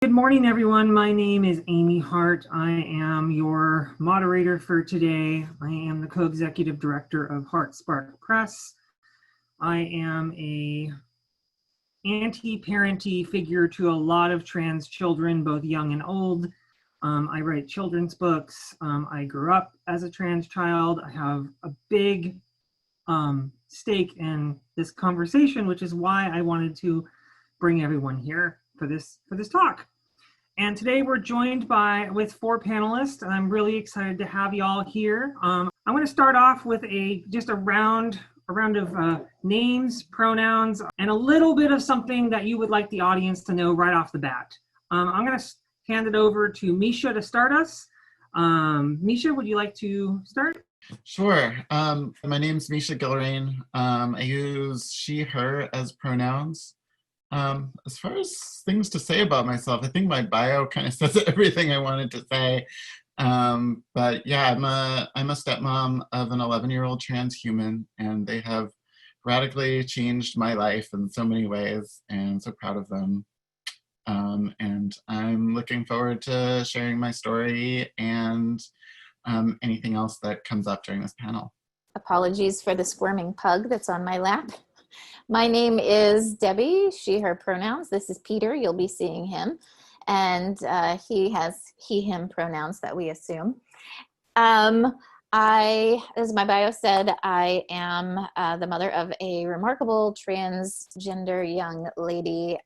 Good morning, everyone. My name is Amy Hart. I am your moderator for today. I am the co-executive director of Heartspark Press. I am a anti-parenty figure to a lot of trans children, both young and old. I write children's books. I grew up as a trans child. I have a big stake in this conversation, which is why I wanted to bring everyone here for this talk. And today we're joined with 4 panelists, and I'm really excited to have y'all here. I'm going to start off with just a round of names, pronouns, and a little bit of something that you would like the audience to know right off the bat. I'm going to hand it over to Mischa to start us. Mischa, would you like to start? Sure. My name's Mischa Gilraen. I use she, her as pronouns. As far as things to say about myself, I think my bio kind of says everything I wanted to say. But yeah, I'm a stepmom of an 11-year-old trans human, and they have radically changed my life in so many ways, and I'm so proud of them. And I'm looking forward to sharing my story and anything else that comes up during this panel. Apologies for the squirming pug that's on my lap. My name is Debi, she, her pronouns. This is Peter, you'll be seeing him. And he has he, him pronouns that we assume. As my bio said, I am the mother of a remarkable transgender young lady.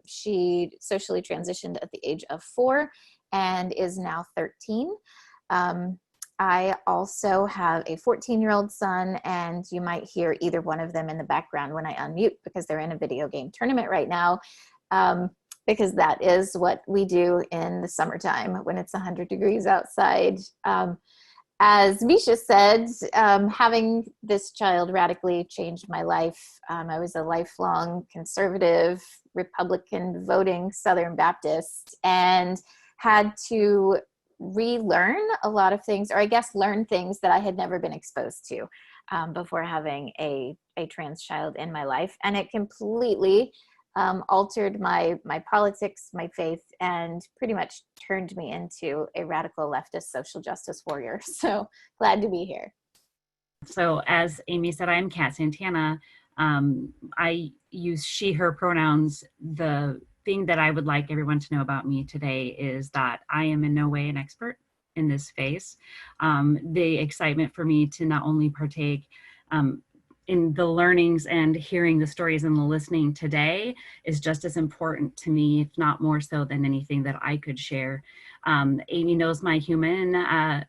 She socially transitioned at the age of 4 and is now 13. I also have a 14-year-old son, and you might hear either one of them in the background when I unmute because they're in a video game tournament right now, because that is what we do in the summertime when it's 100 degrees outside. As Mischa said, having this child radically changed my life. I was a lifelong conservative, Republican voting Southern Baptist, and had to relearn a lot of things, or I guess learn things that I had never been exposed to before having a trans child in my life. And it completely altered my politics, my faith, and pretty much turned me into a radical leftist social justice warrior. So glad to be here. So as Amy said, I'm Kat Santana. I use she, her pronouns. The thing that I would like everyone to know about me today is that I am in no way an expert in this space. The excitement for me to not only partake in the learnings and hearing the stories and the listening today is just as important to me, if not more so than anything that I could share. Amy knows my human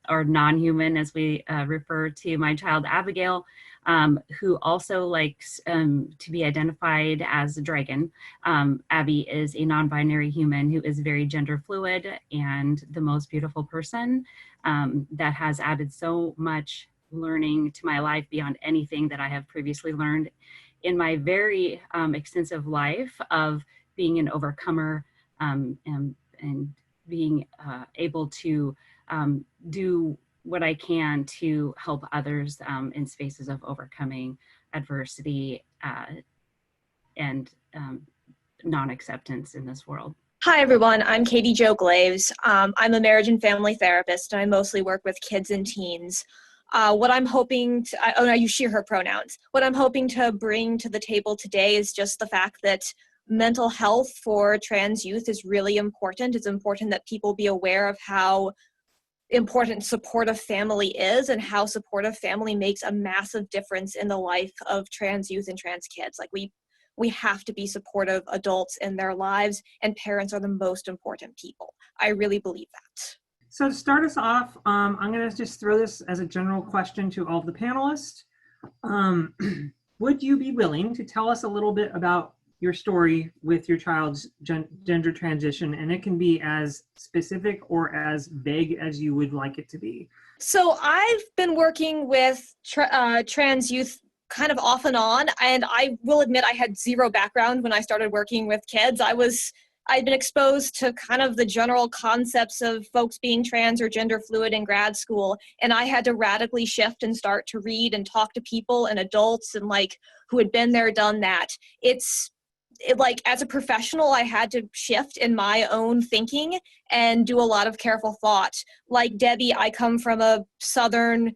or non-human, as we refer to my child Abigail, who also likes to be identified as a dragon. Abby is a non-binary human who is very gender fluid and the most beautiful person that has added so much learning to my life beyond anything that I have previously learned in my very extensive life of being an overcomer and being able to do what I can to help others in spaces of overcoming adversity and non-acceptance in this world. Hi, everyone. I'm Jo Glaves. I'm a marriage and family therapist, and I mostly work with kids and teens. What I'm hoping to, I use she, her pronouns. What I'm hoping to bring to the table today is just the fact that mental health for trans youth is really important. It's important that people be aware of how important supportive family is and how supportive family makes a massive difference in the life of trans youth and trans kids. Like we have to be supportive adults in their lives, and parents are the most important people. I really believe that. So to start us off, I'm going to just throw this as a general question to all of the panelists. Would you be willing to tell us a little bit about your story with your child's gender transition? And it can be as specific or as vague as you would like it to be. So I've been working with trans youth kind of off and on, and I will admit I had zero background when I started working with kids. I'd been exposed to kind of the general concepts of folks being trans or gender fluid in grad school, and I had to radically shift and start to read and talk to people and adults and like who had been there, done that. It's like as a professional, I had to shift in my own thinking and do a lot of careful thought. Like Debbie, I come from a Southern,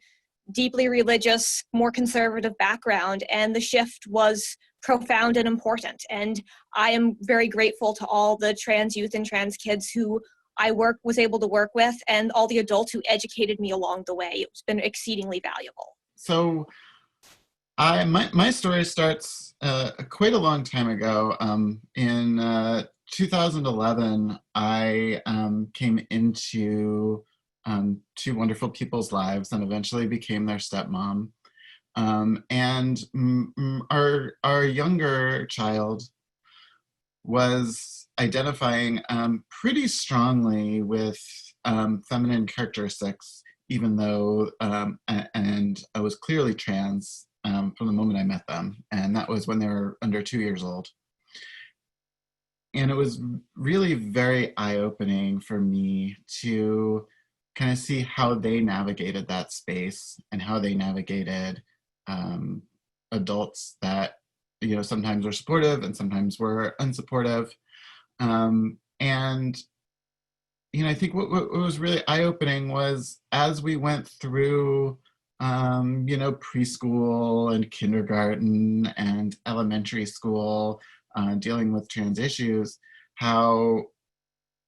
deeply religious, more conservative background, and the shift was profound and important. And I am very grateful to all the trans youth and trans kids who I was able to work with, and all the adults who educated me along the way. It's been exceedingly valuable. So my story starts quite a long time ago. In 2011, I came into two wonderful people's lives and eventually became their stepmom. Our younger child was identifying pretty strongly with feminine characteristics, even though, and I was clearly trans from the moment I met them, and that was when they were under 2 years old. And it was really very eye-opening for me to kind of see how they navigated that space and how they navigated adults that, you know, sometimes were supportive and sometimes were unsupportive. And, you know, I think what was really eye-opening was as we went through, you know, preschool and kindergarten and elementary school, dealing with trans issues, how,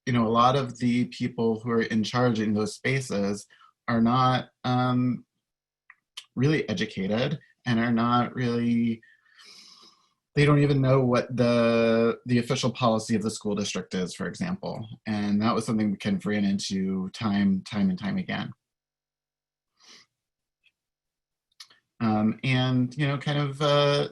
you know, a lot of the people who are in charge in those spaces are not really educated and are not really, they don't even know what the official policy of the school district is, for example. And that was something we kind of ran into time and time again. And, you know, kind of,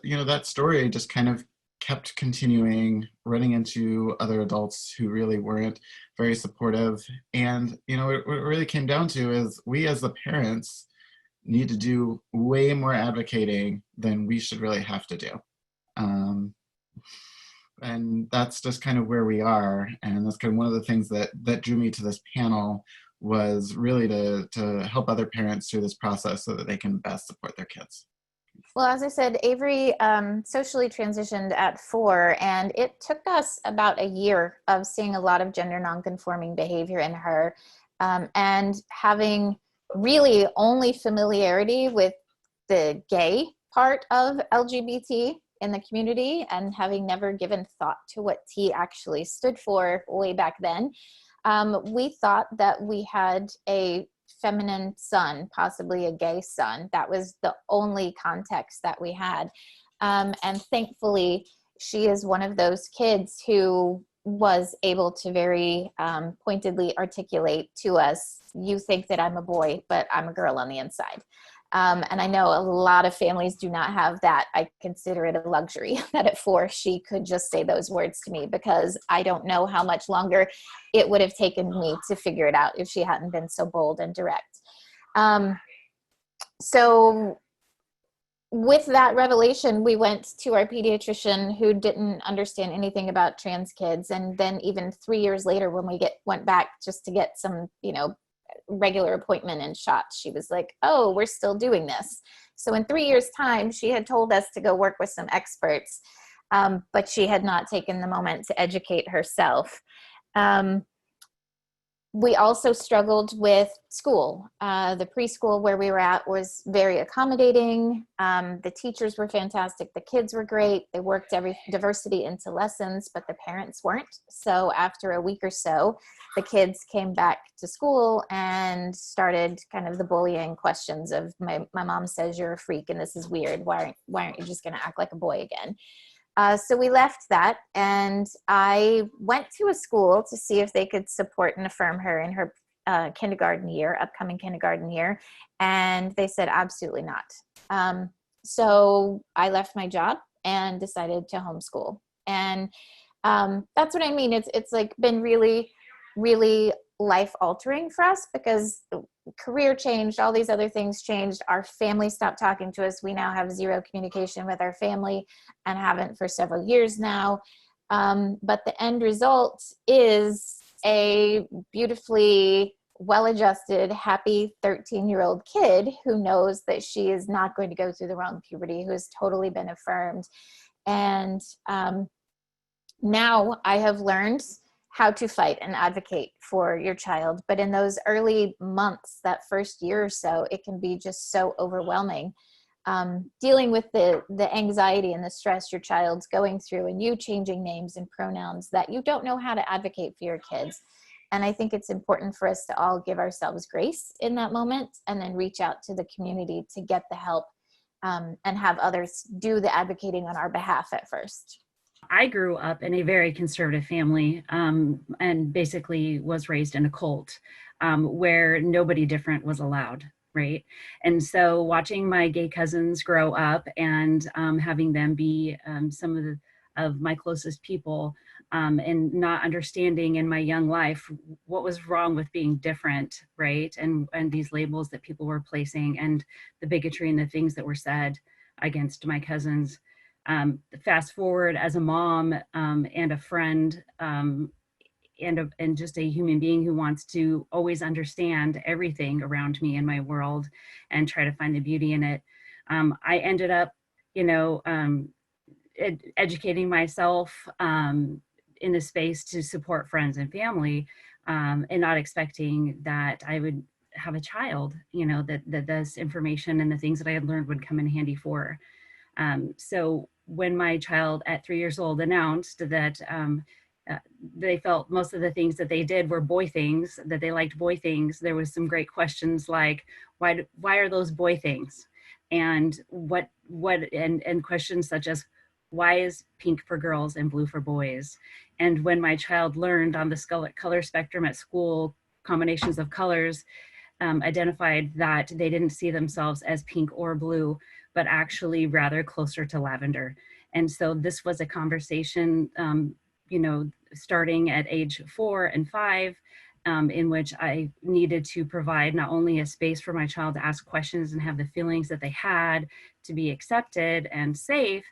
you know, that story just kind of kept continuing, running into other adults who really weren't very supportive. And, you know, what it really came down to is we as the parents need to do way more advocating than we should really have to do. And that's just kind of where we are. And that's kind of one of the things that drew me to this panel, was really to help other parents through this process so that they can best support their kids. Well, as I said, Avery socially transitioned at 4, and it took us about a year of seeing a lot of gender nonconforming behavior in her, and having really only familiarity with the gay part of LGBT in the community, and having never given thought to what T actually stood for way back then. We thought that we had a feminine son, possibly a gay son. That was the only context that we had. And thankfully, she is one of those kids who was able to very pointedly articulate to us, you think that I'm a boy, but I'm a girl on the inside. And I know a lot of families do not have that. I consider it a luxury that at 4 she could just say those words to me, because I don't know how much longer it would have taken me to figure it out if she hadn't been so bold and direct. So with that revelation, we went to our pediatrician, who didn't understand anything about trans kids. And then even 3 years later, when we went back just to get some, you know, regular appointment and shots, she was like, oh, we're still doing this. So in 3 years' time, she had told us to go work with some experts, but she had not taken the moment to educate herself. We also struggled with school. The preschool where we were at was very accommodating. The teachers were fantastic. The kids were great. They worked every diversity into lessons, but the parents weren't. So after a week or so, the kids came back to school and started kind of the bullying questions of, my mom says you're a freak and this is weird. Why aren't you just going to act like a boy again? So we left that, and I went to a school to see if they could support and affirm her in her upcoming kindergarten year, and they said absolutely not. So I left my job and decided to homeschool, and that's what I mean. It's like been really, really life altering for us, because career changed, all these other things changed. Our family stopped talking to us. We now have zero communication with our family and haven't for several years now. But the end result is a beautifully well-adjusted, happy 13-year-old kid who knows that she is not going to go through the wrong puberty, who has totally been affirmed. And Now I have learned how to fight and advocate for your child. But in those early months, that first year or so, it can be just so overwhelming. Dealing with the anxiety and the stress your child's going through, and you changing names and pronouns, that you don't know how to advocate for your kids. And I think it's important for us to all give ourselves grace in that moment, and then reach out to the community to get the help, and have others do the advocating on our behalf at first. I grew up in a very conservative family, and basically was raised in a cult, where nobody different was allowed, right? And so watching my gay cousins grow up and having them be some of my closest people, and not understanding in my young life what was wrong with being different, right? And these labels that people were placing, and the bigotry and the things that were said against my cousins. Fast forward as a mom, and a friend, and just a human being who wants to always understand everything around me in my world and try to find the beauty in it. I ended up, educating myself in the space to support friends and family, and not expecting that I would have a child, that this information and the things that I had learned would come in handy for. So when my child at 3 years old announced that they felt most of the things that they did were boy things, that they liked boy things, there was some great questions like, why are those boy things? And and questions such as, why is pink for girls and blue for boys? And when my child learned on the color spectrum at school, combinations of colors, identified that they didn't see themselves as pink or blue, but actually rather closer to lavender. And so this was a conversation, starting at age 4 and 5, in which I needed to provide not only a space for my child to ask questions and have the feelings that they had to be accepted and safe,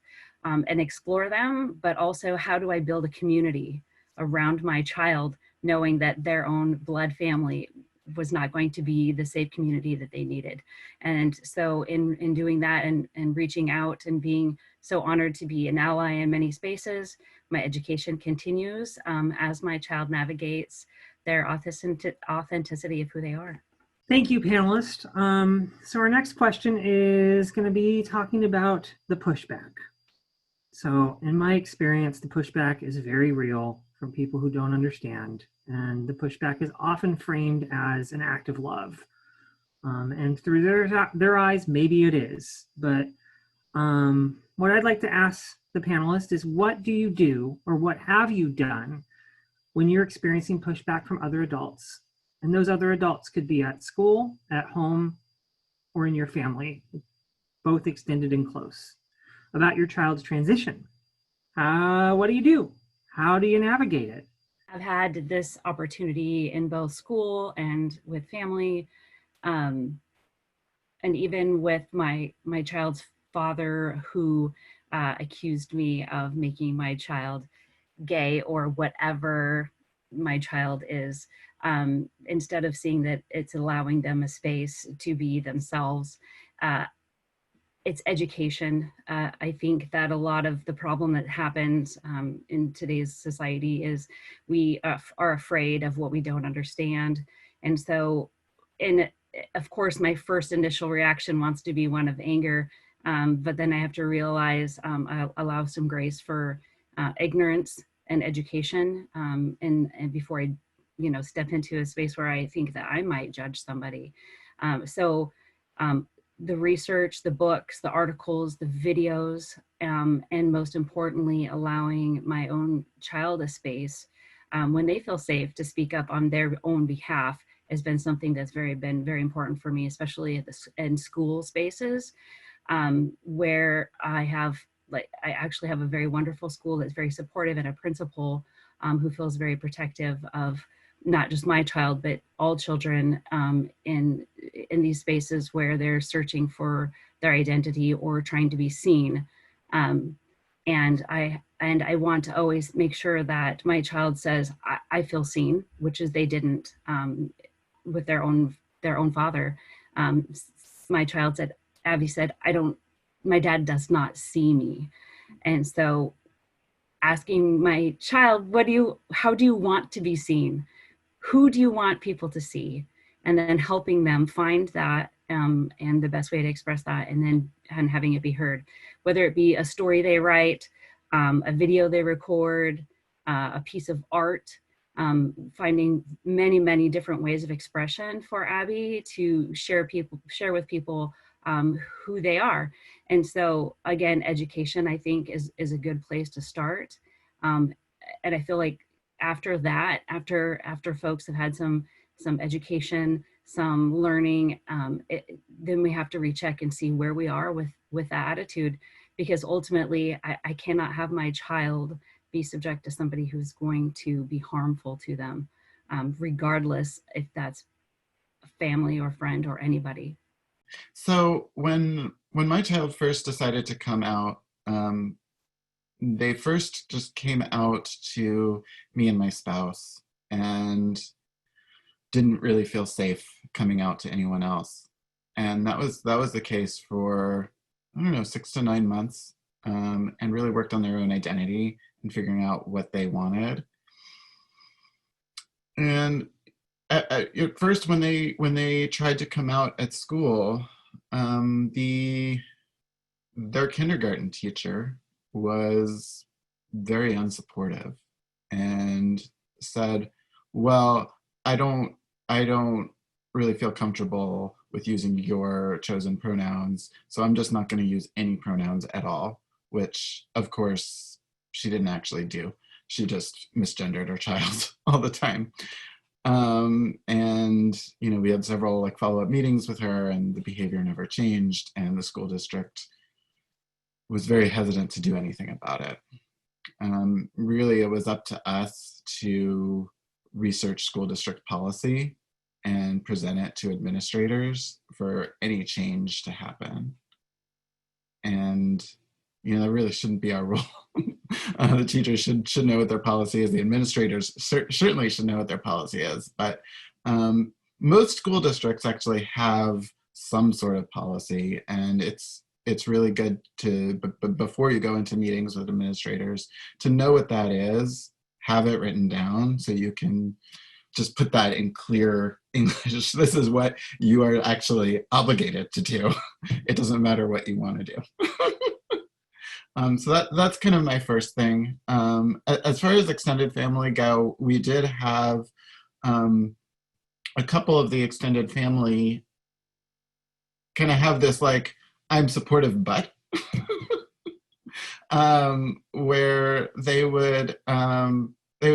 and explore them, but also how do I build a community around my child, knowing that their own blood family was not going to be the safe community that they needed. And so in doing that and reaching out and being so honored to be an ally in many spaces, my education continues as my child navigates their authenticity of who they are. Thank you, panelists. So our next question is going to be talking about the pushback. So in my experience, the pushback is very real from people who don't understand. And the pushback is often framed as an act of love. And through their eyes, maybe it is. But what I'd like to ask the panelists is, what do you do, or what have you done when you're experiencing pushback from other adults? And those other adults could be at school, at home, or in your family, both extended and close, about your child's transition. What do you do? How do you navigate it? I've had this opportunity in both school and with family, and even with my child's father, who accused me of making my child gay or whatever my child is, instead of seeing that it's allowing them a space to be themselves. It's education. I think that a lot of the problem that happens in today's society is we are afraid of what we don't understand. And so, of course, my first initial reaction wants to be one of anger, but then I have to realize, I'll allow some grace for ignorance and education, and before I, step into a space where I think that I might judge somebody. The research, the books, the articles, the videos, and most importantly, allowing my own child a space when they feel safe to speak up on their own behalf has been something that's been very important for me, especially in school spaces, where I actually have a very wonderful school that's very supportive, and a principal who feels very protective of not just my child, but all children in these spaces where they're searching for their identity or trying to be seen. And I want to always make sure that my child says, I feel seen, which is they didn't with their own father. My child said, Abby said, my dad does not see me. And so asking my child, how do you want to be seen? Who do you want people to see? And then helping them find that and the best way to express that, and having it be heard, whether it be a story they write, a video they record, a piece of art, finding many, many different ways of expression for Abby to share with people who they are. And so again, education, I think, is a good place to start. And I feel like after that, after folks have had some education, some learning, then we have to recheck and see where we are with that attitude, because ultimately I cannot have my child be subject to somebody who's going to be harmful to them, regardless if that's a family or friend or anybody. So when my child first decided to come out, they first just came out to me and my spouse and didn't really feel safe coming out to anyone else. And that was the case for, I don't know, 6 to 9 months, and really worked on their own identity and figuring out what they wanted. And at first, when they tried to come out at school, their kindergarten teacher was very unsupportive and said, well, I don't really feel comfortable with using your chosen pronouns, so I'm just not going to use any pronouns at all, which of course she didn't actually do. She just misgendered her child all the time. And we had several follow-up meetings with her, and the behavior never changed, and the school district was very hesitant to do anything about it. Really, it was up to us to research school district policy and present it to administrators for any change to happen. And that really shouldn't be our role. The teachers should know what their policy is. The administrators certainly should know what their policy is. But most school districts actually have some sort of policy, and it's really good to, before you go into meetings with administrators, to know what that is, have it written down so you can just put that in clear English. This is what you are actually obligated to do. It doesn't matter what you want to do. So that's kind of my first thing. As far as extended family go, we did have a couple of the extended family kind of have this I'm supportive but where they would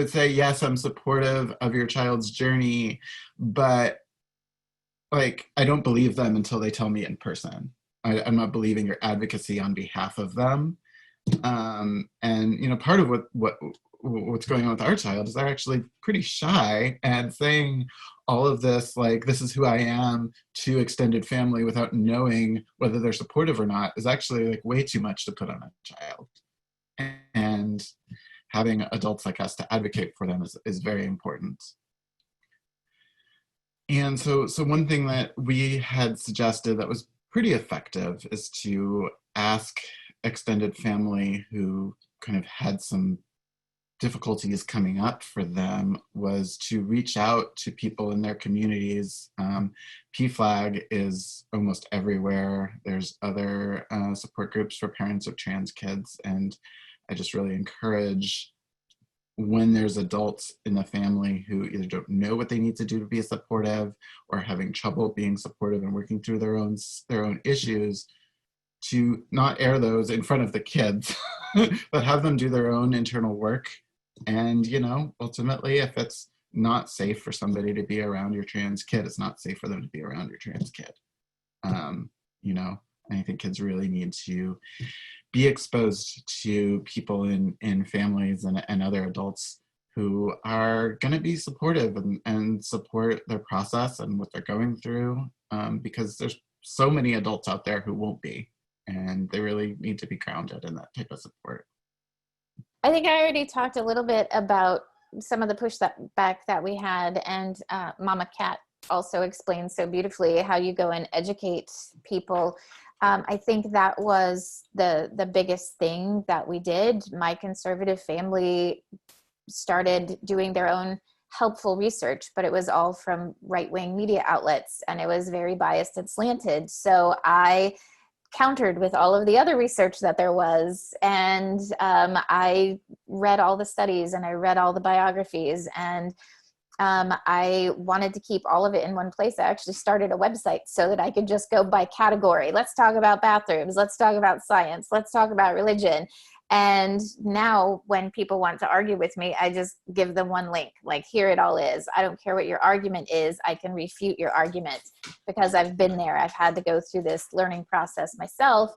say, yes, I'm supportive of your child's journey, but I don't believe them until they tell me in person. I'm not believing your advocacy on behalf of them. And part of what's going on with our child is they're actually pretty shy, and saying all of this, this is who I am, to extended family without knowing whether they're supportive or not is actually way too much to put on a child. And having adults like us to advocate for them is very important. And so one thing that we had suggested that was pretty effective is to ask extended family who kind of had some difficulties coming up for them was to reach out to people in their communities. PFLAG is almost everywhere. There's other support groups for parents of trans kids, and I just really encourage, when there's adults in the family who either don't know what they need to do to be supportive or having trouble being supportive and working through their own issues, to not air those in front of the kids, but have them do their own internal work. And, ultimately, if it's not safe for somebody to be around your trans kid, it's not safe for them to be around your trans kid. I think kids really need to be exposed to people in families and other adults who are going to be supportive and support their process and what they're going through, because there's so many adults out there who won't be, and they really need to be grounded in that type of support. I think I already talked a little bit about some of the pushback that we had, and Mama Kat also explained so beautifully how you go and educate people. I think that was the biggest thing that we did. My conservative family started doing their own helpful research, but it was all from right-wing media outlets, and it was very biased and slanted. So I countered with all of the other research that there was, and I read all the studies and I read all the biographies, and I wanted to keep all of it in one place. I actually started a website so that I could just go by category. Let's talk about bathrooms. Let's talk about science. Let's talk about religion. And now when people want to argue with me, I just give them one link, like, here it all is. I don't care what your argument is. I can refute your argument because I've been there. I've had to go through this learning process myself.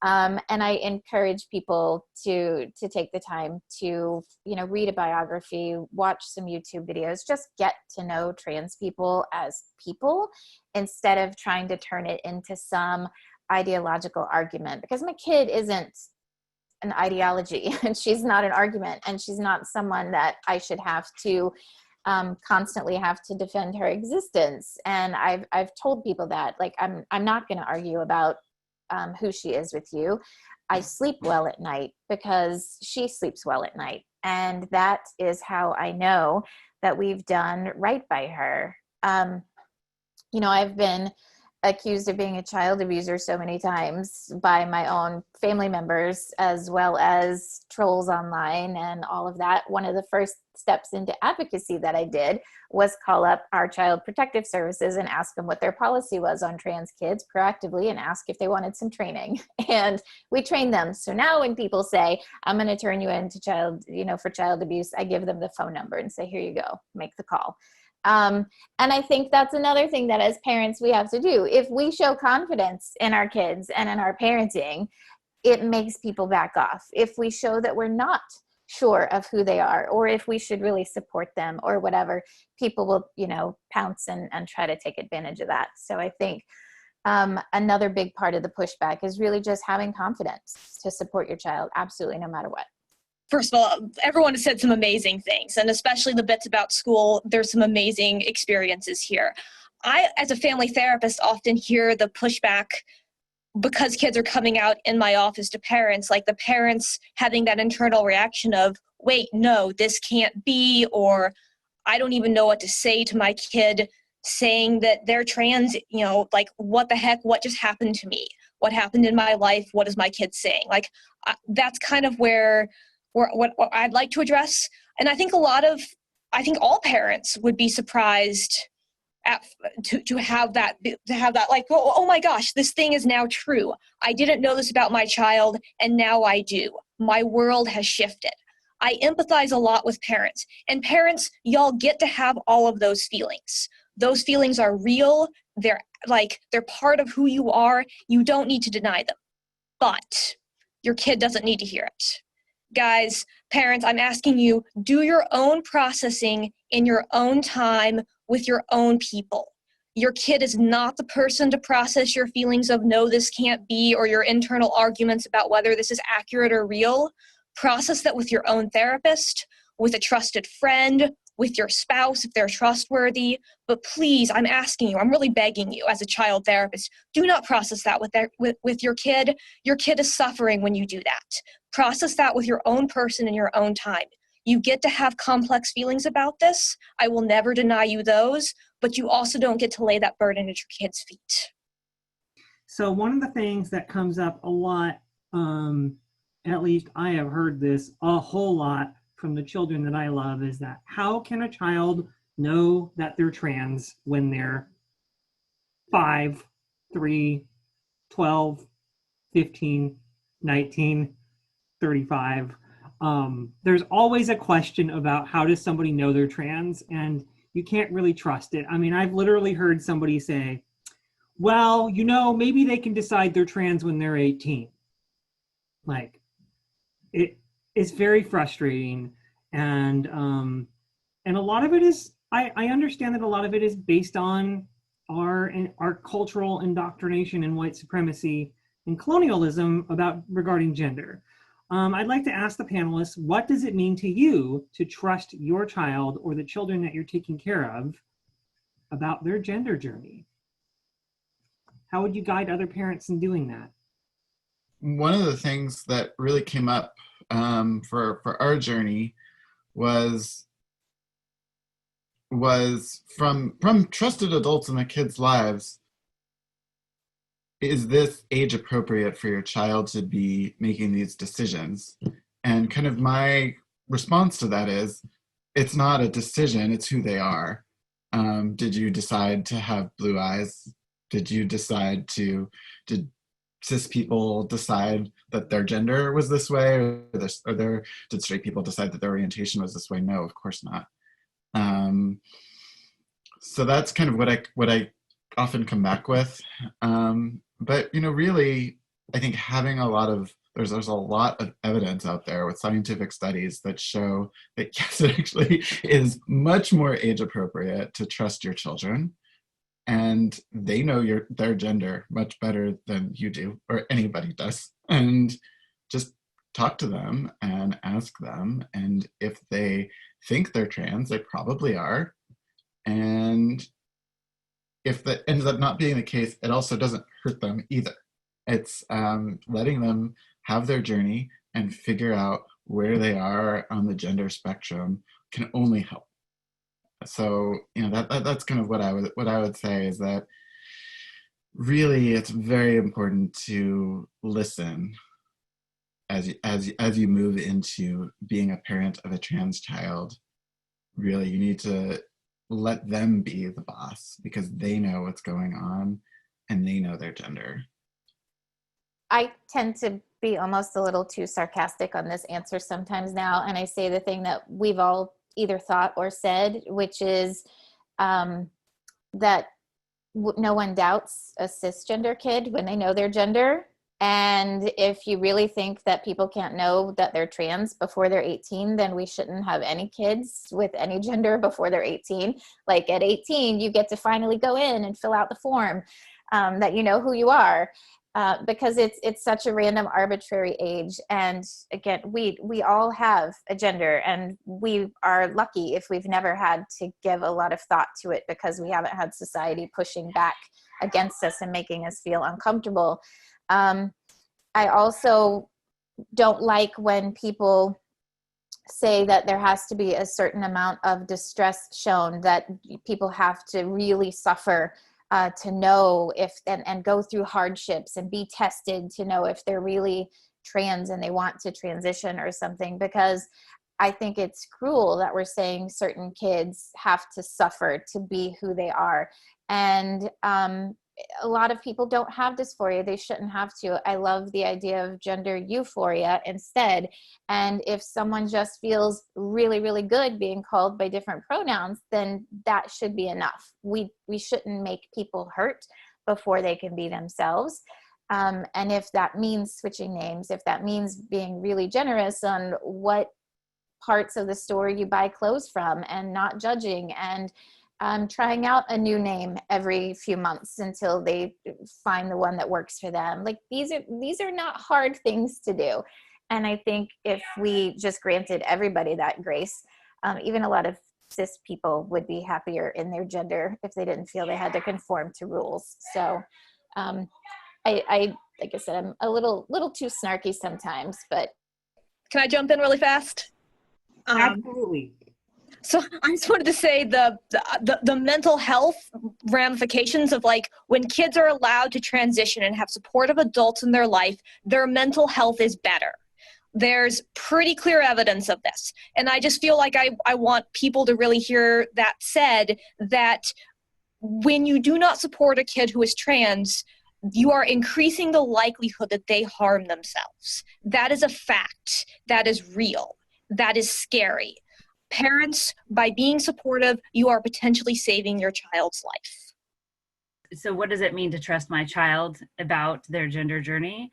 And I encourage people to take the time to, read a biography, watch some YouTube videos, just get to know trans people as people instead of trying to turn it into some ideological argument, because my kid isn't an ideology and she's not an argument, and she's not someone that I should have to constantly have to defend her existence. And I've told people that, like, I'm not going to argue about who she is with you. I sleep well at night because she sleeps well at night. And that is how I know that we've done right by her. I've been accused of being a child abuser so many times by my own family members, as well as trolls online and all of that. One of the first steps into advocacy that I did was call up our Child Protective Services and ask them what their policy was on trans kids proactively, and ask if they wanted some training. And we trained them. So now when people say, I'm going to turn you into for child abuse, I give them the phone number and say, here you go, make the call. And I think that's another thing that as parents we have to do. If we show confidence in our kids and in our parenting, it makes people back off. If we show that we're not sure of who they are, or if we should really support them or whatever, people will, pounce and try to take advantage of that. So I think another big part of the pushback is really just having confidence to support your child, absolutely, no matter what. First of all, everyone has said some amazing things, and especially the bits about school, there's some amazing experiences here. I, as a family therapist, often hear the pushback because kids are coming out in my office to parents, like the parents having that internal reaction of, wait, no, this can't be, or I don't even know what to say to my kid saying that they're trans, like, what the heck, what just happened to me? What happened in my life? What is my kid saying? Like, that's kind of where what I'd like to address. And I think all parents would be surprised to have that, like, oh my gosh, this thing is now true. I didn't know this about my child, and now I do. My world has shifted. I empathize a lot with parents, and parents, y'all get to have all of those feelings. Those feelings are real. They're part of who you are. You don't need to deny them, but your kid doesn't need to hear it. Guys, parents, I'm asking you, do your own processing in your own time with your own people. Your kid is not the person to process your feelings of, no, this can't be, or your internal arguments about whether this is accurate or real. Process that with your own therapist, with a trusted friend, with your spouse if they're trustworthy. But please, I'm asking you, I'm really begging you as a child therapist, do not process that with your kid. Your kid is suffering when you do that. Process that with your own person in your own time. You get to have complex feelings about this. I will never deny you those, but you also don't get to lay that burden at your kid's feet. So one of the things that comes up a lot, at least I have heard this a whole lot from the children that I love, is that how can a child know that they're trans when they're 5, 3, 12, 15, 19, 35? There's always a question about how does somebody know they're trans, and you can't really trust it. I mean, I've literally heard somebody say, well, maybe they can decide they're trans when they're 18. Like, it's very frustrating. And a lot of it is, I understand that a lot of it is based on our cultural indoctrination and white supremacy and colonialism regarding gender. I'd like to ask the panelists, what does it mean to you to trust your child or the children that you're taking care of about their gender journey? How would you guide other parents in doing that? One of the things that really came up for our journey was from trusted adults in the kids' lives. Is this age appropriate for your child to be making these decisions? And kind of my response to that is, it's not a decision, it's who they are. Did you decide to have blue eyes? Did cis people decide that their gender was this way, did straight people decide that their orientation was this way? No, of course not. So that's kind of what I often come back with. But really, I think having there's a lot of evidence out there with scientific studies that show that yes, it actually is much more age appropriate to trust your children, and they know their gender much better than you do or anybody does. And just talk to them and ask them, and if they think they're trans, they probably are. And if that ends up not being the case, it also doesn't hurt them either. It's letting them have their journey and figure out where they are on the gender spectrum can only help. So that's kind of what I would say, is that really it's very important to listen as you move into being a parent of a trans child. Really, you need to let them be the boss because they know what's going on and they know their gender. I tend to be almost a little too sarcastic on this answer sometimes now, and I say the thing that we've all either thought or said, which is that no one doubts a cisgender kid when they know their gender. And if you really think that people can't know that they're trans before they're 18, then we shouldn't have any kids with any gender before they're 18. Like at 18, you get to finally go in and fill out the form that you know who you are. Because it's such a random, arbitrary age. And again, we all have a gender, and we are lucky if we've never had to give a lot of thought to it because we haven't had society pushing back against us and making us feel uncomfortable. I also don't like when people say that there has to be a certain amount of distress shown, that people have to really suffer to know if, and go through hardships and be tested to know if they're really trans and they want to transition or something, because I think it's cruel that we're saying certain kids have to suffer to be who they are. And a lot of people don't have dysphoria. They shouldn't have to. I love the idea of gender euphoria instead. And if someone just feels really, really good being called by different pronouns, then that should be enough. We shouldn't make people hurt before they can be themselves. And if that means switching names, if that means being really generous on what parts of the store you buy clothes from and not judging, and trying out a new name every few months until they find the one that works for them. Like these are not hard things to do. And I think if we just granted everybody that grace, even a lot of cis people would be happier in their gender if they didn't feel they had to conform to rules. So I like I said, I'm a little too snarky sometimes, but. Can I jump in really fast? Absolutely. So I just wanted to say the mental health ramifications of, like, when kids are allowed to transition and have supportive adults in their life, their mental health is better. There's pretty clear evidence of this. And I just feel like I want people to really hear that said, that when you do not support a kid who is trans, you are increasing the likelihood that they harm themselves. That is a fact. That is real. That is scary. Parents, by being supportive, you are potentially saving your child's life. So what does it mean to trust my child about their gender journey?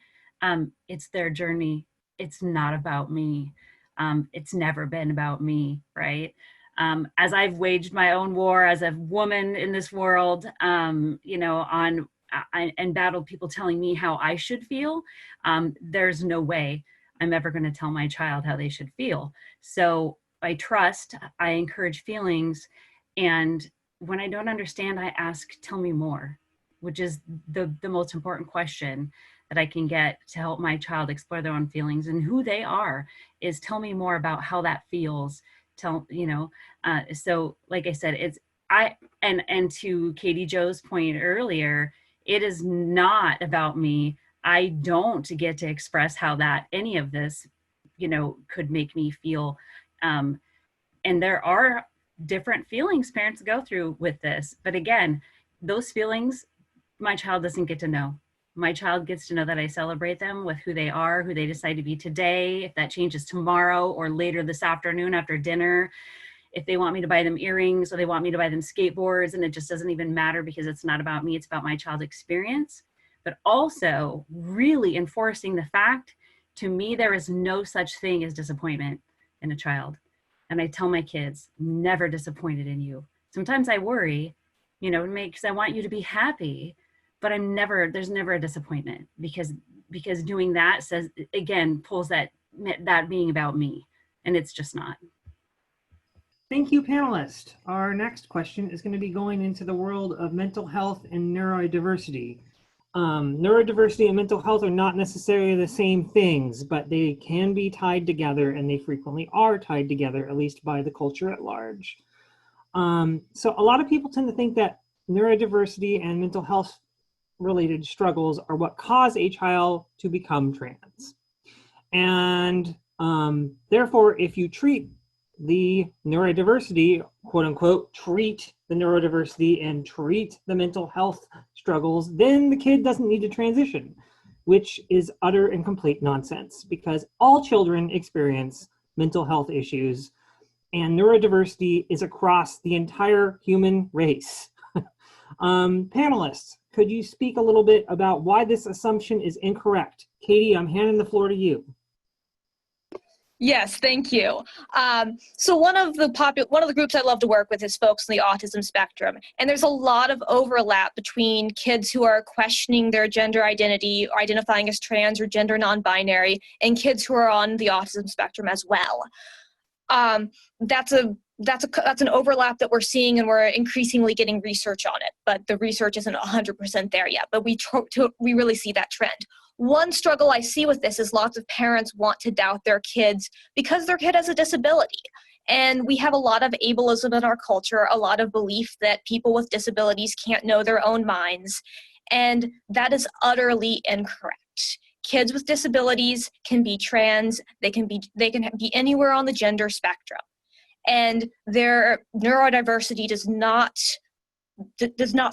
It's their journey. It's not about me. It's never been about me, right? As I've waged my own war as a woman in this world, and battled people telling me how I should feel, there's no way I'm ever going to tell my child how they should feel. So I trust, I encourage feelings, and when I don't understand, I ask, tell me more. which is the most important question that I can get to help my child explore their own feelings and who they are, is tell me more about how that feels. So like I said, and to Katie Jo's point earlier, it is not about me. I don't get to express how that any of this, could make me feel. And there are different feelings parents go through with this. But again, those feelings, my child doesn't get to know. My child gets to know that I celebrate them with who they are, who they decide to be today. If that changes tomorrow or later this afternoon after dinner, if they want me to buy them earrings or they want me to buy them skateboards, and it just doesn't even matter because it's not about me, it's about my child's experience. But also really enforcing the fact, to me, there is no such thing as disappointment in a child. And I tell my kids, never disappointed in you. Sometimes I worry, because I want you to be happy, but there's never a disappointment, because doing that says, again, pulls that being about me, and it's just not. Thank you, panelists. Our next question is going to be going into the world of mental health and neurodiversity. Neurodiversity and mental health are not necessarily the same things, but they can be tied together, and they frequently are tied together, at least by the culture at large. So a lot of people tend to think that neurodiversity and mental health related struggles are what cause a child to become trans. And therefore, if you treat the neurodiversity, quote unquote, treat the neurodiversity and treat the mental health struggles, then the kid doesn't need to transition, which is utter and complete nonsense, because all children experience mental health issues, and neurodiversity is across the entire human race. Panelists, could you speak a little bit about why this assumption is incorrect? Katie, I'm handing the floor to you. Yes, thank you. So one of the groups I love to work with is folks on the autism spectrum, and there's a lot of overlap between kids who are questioning their gender identity or identifying as trans or gender non-binary, and kids who are on the autism spectrum as well. That's an overlap that we're seeing, and we're increasingly getting research on it, but the research isn't 100% there yet, but we really see that trend. One struggle I see with this is lots of parents want to doubt their kids because their kid has a disability. And we have a lot of ableism in our culture, a lot of belief that people with disabilities can't know their own minds. And that is utterly incorrect. Kids with disabilities can be trans, they can be anywhere on the gender spectrum. And their neurodiversity does not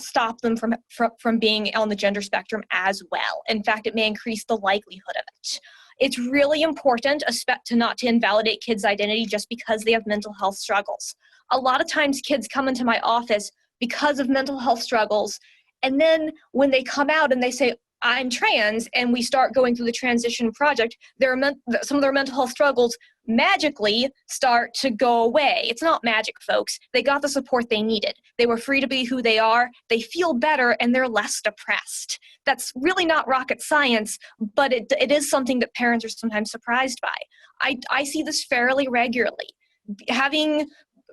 stop them from being on the gender spectrum as well. In fact, it may increase the likelihood of it. It's really important not to invalidate kids' identity just because they have mental health struggles. A lot of times kids come into my office because of mental health struggles, and then when they come out and they say, I'm trans, and we start going through the transition project, some of their mental health struggles magically start to go away. It's not magic, folks. They got the support they needed. They were free to be who they are. They feel better, and they're less depressed. That's really not rocket science, but it is something that parents are sometimes surprised by. I see this fairly regularly.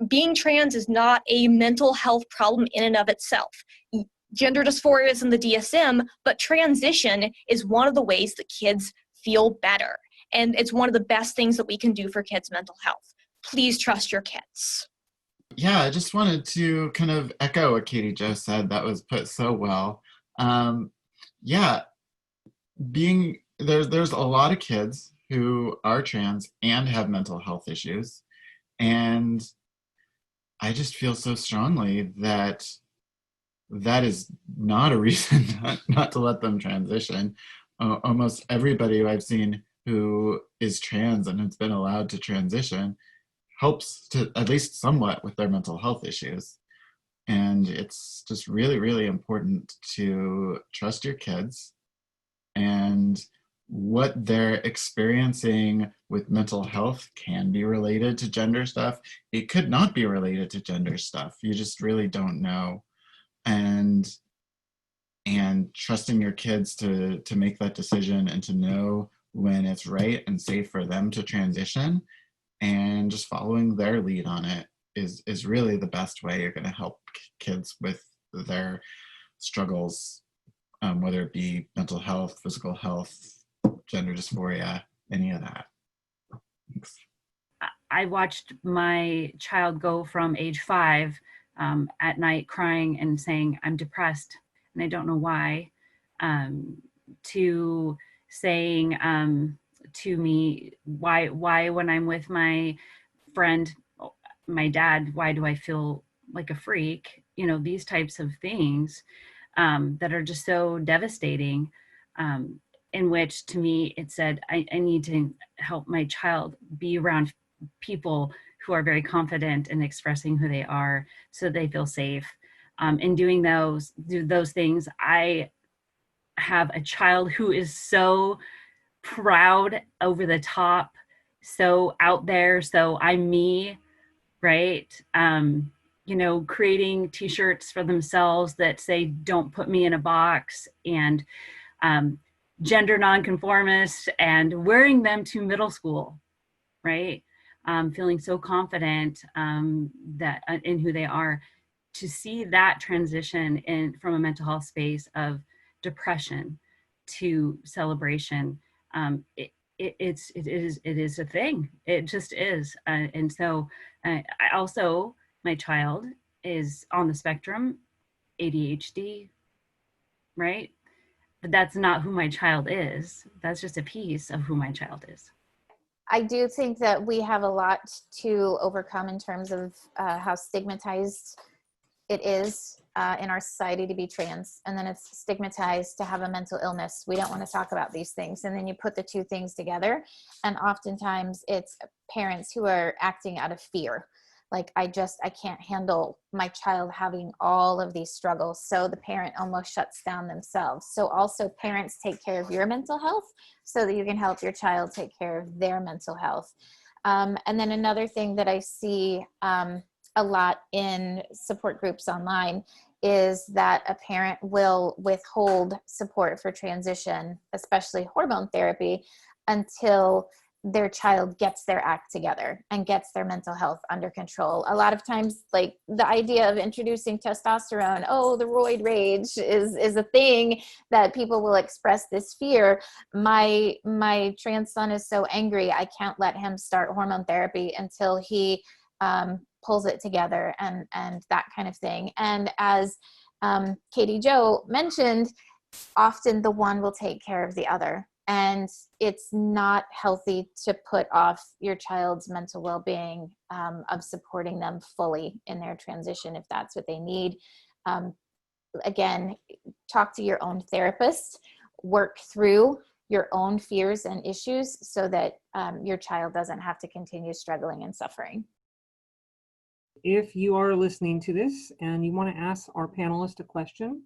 Being trans is not a mental health problem in and of itself. Gender dysphoria is in the DSM, but transition is one of the ways that kids feel better. And it's one of the best things that we can do for kids' mental health. Please trust your kids. Yeah, I just wanted to kind of echo what Katie Jo said. That was put so well. Yeah, there's a lot of kids who are trans and have mental health issues. And I just feel so strongly that that is not a reason not to let them transition. Almost everybody who I've seen who is trans and has been allowed to transition helps to at least somewhat with their mental health issues. And it's just really, really important to trust your kids, and what they're experiencing with mental health can be related to gender stuff. It could not be related to gender stuff. You just really don't know. And trusting your kids to make that decision and to know when it's right and safe for them to transition, and just following their lead on it is really the best way you're going to help kids with their struggles whether it be mental health, physical health, gender dysphoria, any of that. Thanks. I watched my child go from age 5 at night crying and saying, I'm depressed and I don't know why, to saying to me, why when I'm with my friend, my dad, why do I feel like a freak? You know, these types of things that are just so devastating, in which to me it said, I need to help my child be around people who are very confident in expressing who they are so they feel safe. In doing those things, I have a child who is so proud, over the top, so out there, so I'm me, right? You know, creating t-shirts for themselves that say, don't put me in a box, and gender nonconformist, and wearing them to middle school, right? Feeling so confident that in who they are. To see that transition from a mental health space of depression to celebration, it is a thing. It just is. And so I also, my child is on the spectrum, ADHD, right? But that's not who my child is. That's just a piece of who my child is. I do think that we have a lot to overcome in terms of how stigmatized it is in our society to be trans, and then it's stigmatized to have a mental illness. We don't want to talk about these things, and then you put the two things together, and oftentimes it's parents who are acting out of fear, like I can't handle my child having all of these struggles, so the parent almost shuts down themselves. So also, parents, take care of your mental health so that you can help your child take care of their mental health. And then another thing that I see a lot in support groups online is that a parent will withhold support for transition, especially hormone therapy, until their child gets their act together and gets their mental health under control. A lot of times, like the idea of introducing testosterone, oh, the roid rage is a thing that people will express this fear. My trans son is so angry, I can't let him start hormone therapy until he pulls it together, and that kind of thing. And as Katie Jo mentioned, often the one will take care of the other. And it's not healthy to put off your child's mental well-being, of supporting them fully in their transition if that's what they need. Again, talk to your own therapist, work through your own fears and issues so that your child doesn't have to continue struggling and suffering. If you are listening to this and you want to ask our panelist a question,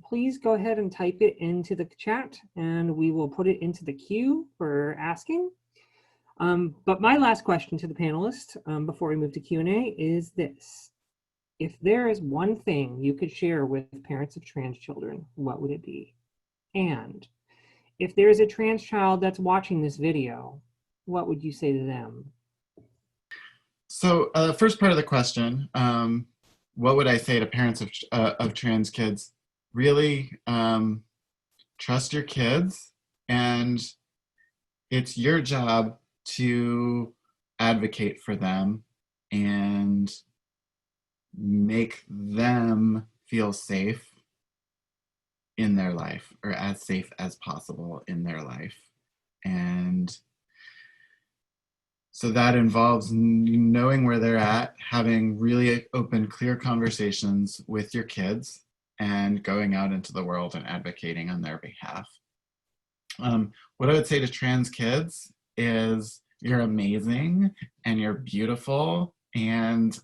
please go ahead and type it into the chat and we will put it into the queue for asking. But my last question to the panelists before we move to Q&A is this. If there is one thing you could share with parents of trans children, what would it be? And if there is a trans child that's watching this video, what would you say to them? So first part of the question, what would I say to parents of trans kids? Really trust your kids, and it's your job to advocate for them and make them feel safe in their life, or as safe as possible in their life. And so that involves knowing where they're at, having really open, clear conversations with your kids, and going out into the world and advocating on their behalf. What I would say to trans kids is you're amazing and you're beautiful, and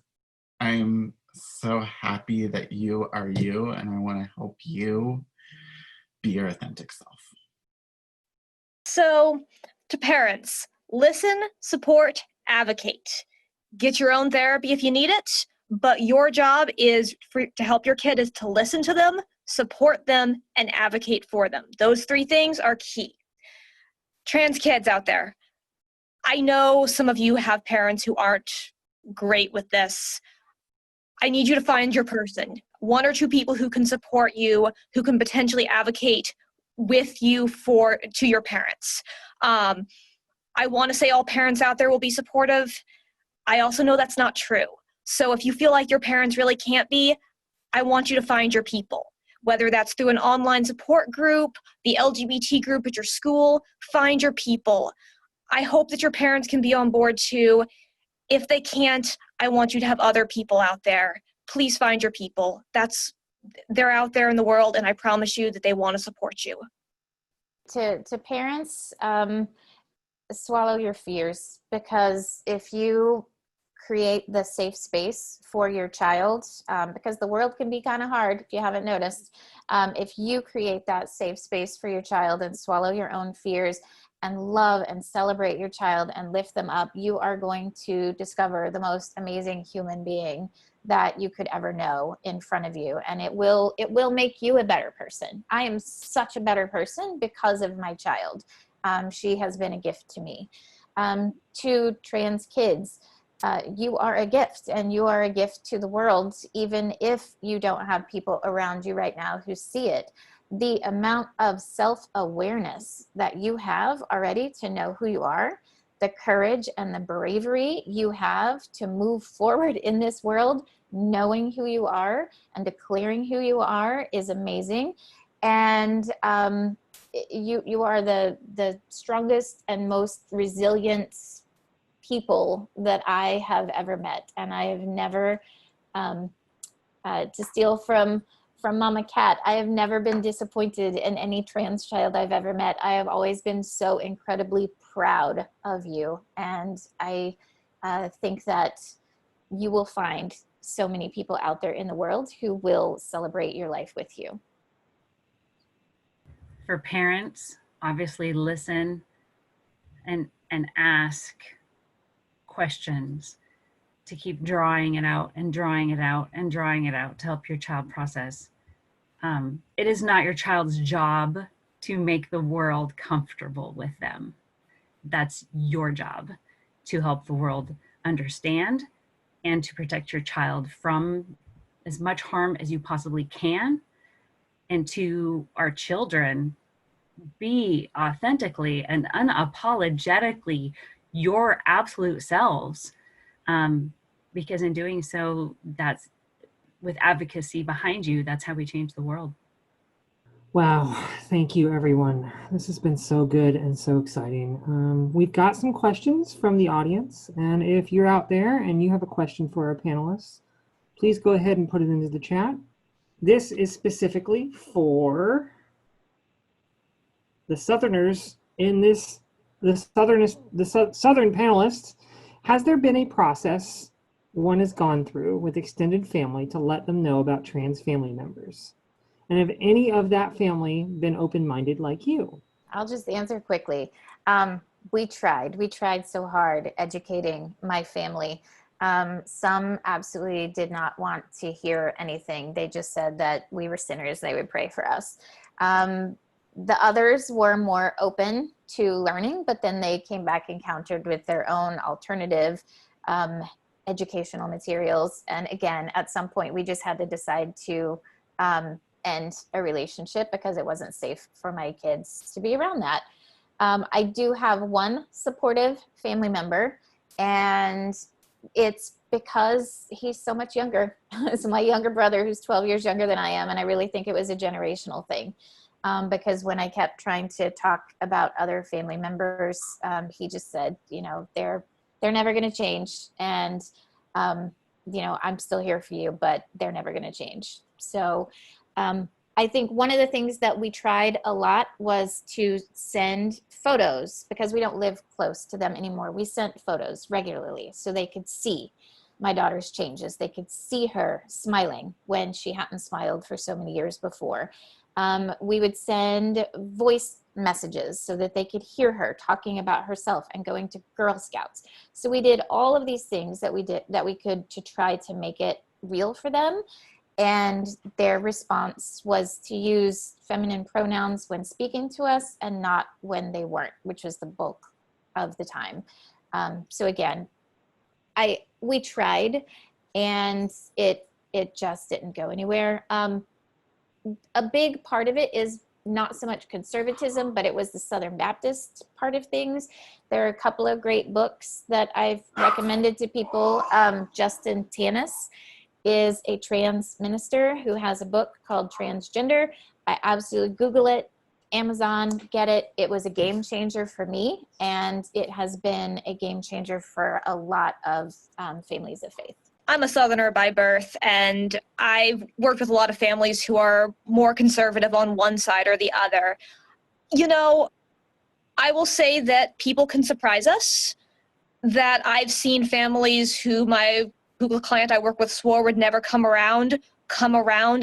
I'm so happy that you are you, and I want to help you be your authentic self. So, to parents, listen, support, advocate. Get your own therapy if you need it, but your job is to help your kid is to listen to them, support them, and advocate for them. Those three things are key. Trans kids out there, I know some of you have parents who aren't great with this. I need you to find your person. one or two people who can support you, who can potentially advocate with you to your parents. I want to say all parents out there will be supportive. I also know that's not true. So if you feel like your parents really can't be, I want you to find your people, whether that's through an online support group, the LGBT group at your school. Find your people. I hope that your parents can be on board too. If they can't, I want you to have other people out there. Please find your people. They're out there in the world, and I promise you that they want to support you. To parents, swallow your fears, because if you create the safe space for your child, because the world can be kind of hard if you haven't noticed, if you create that safe space for your child and swallow your own fears and love and celebrate your child and lift them up, you are going to discover the most amazing human being that you could ever know in front of you. And it will make you a better person. I am such a better person because of my child. She has been a gift to me. To trans kids, you are a gift, and you are a gift to the world, even if you don't have people around you right now who see it. The amount of self-awareness that you have already to know who you are, the courage and the bravery you have to move forward in this world, knowing who you are and declaring who you are, is amazing. And you are the strongest and most resilient people that I have ever met. And I have never, to steal from Mama Kat, I have never been disappointed in any trans child I've ever met. I have always been so incredibly proud of you. And I think that you will find so many people out there in the world who will celebrate your life with you. For parents, obviously listen and ask questions, to keep drawing it out and drawing it out and drawing it out to help your child process. It is not your child's job to make the world comfortable with them. That's your job, to help the world understand and to protect your child from as much harm as you possibly can. And to our children, be authentically and unapologetically your absolute selves. Because in doing so, that's, with advocacy behind you, that's how we change the world. Wow, thank you everyone. This has been so good and so exciting. We've got some questions from the audience, and if you're out there and you have a question for our panelists, please go ahead and put it into the chat. This is specifically for the Southerners in this, the Southern panelists. Has there been a process one has gone through with extended family to let them know about trans family members? And have any of that family been open-minded like you? I'll just answer quickly. We tried so hard educating my family. Some absolutely did not want to hear anything. They just said that we were sinners, they would pray for us. The others were more open to learning, but then they came back and countered with their own alternative educational materials. And again, at some point we just had to decide to end a relationship because it wasn't safe for my kids to be around that. I do have one supportive family member, and it's because he's so much younger. It's my younger brother who's 12 years younger than I am, and I really think it was a generational thing. Because when I kept trying to talk about other family members, he just said, you know, they're never going to change. And, you know, I'm still here for you, but they're never going to change. So I think one of the things that we tried a lot was to send photos, because we don't live close to them anymore. We sent photos regularly so they could see my daughter's changes. They could see her smiling when she hadn't smiled for so many years before. We would send voice messages so that they could hear her talking about herself and going to Girl Scouts. So we did all of these things that we could to try to make it real for them. And their response was to use feminine pronouns when speaking to us and not when they weren't, which was the bulk of the time. So again, we tried, and it it just didn't go anywhere. A big part of it is not so much conservatism, but it was the Southern Baptist part of things. There are a couple of great books that I've recommended to people. Justin Tanis is a trans minister who has a book called Transgender. I absolutely Google it, Amazon, get it. It was a game changer for me, and it has been a game changer for a lot of families of faith. I'm a Southerner by birth, and I've worked with a lot of families who are more conservative on one side or the other. You know, I will say that people can surprise us, that I've seen families who the client I work with swore would never come around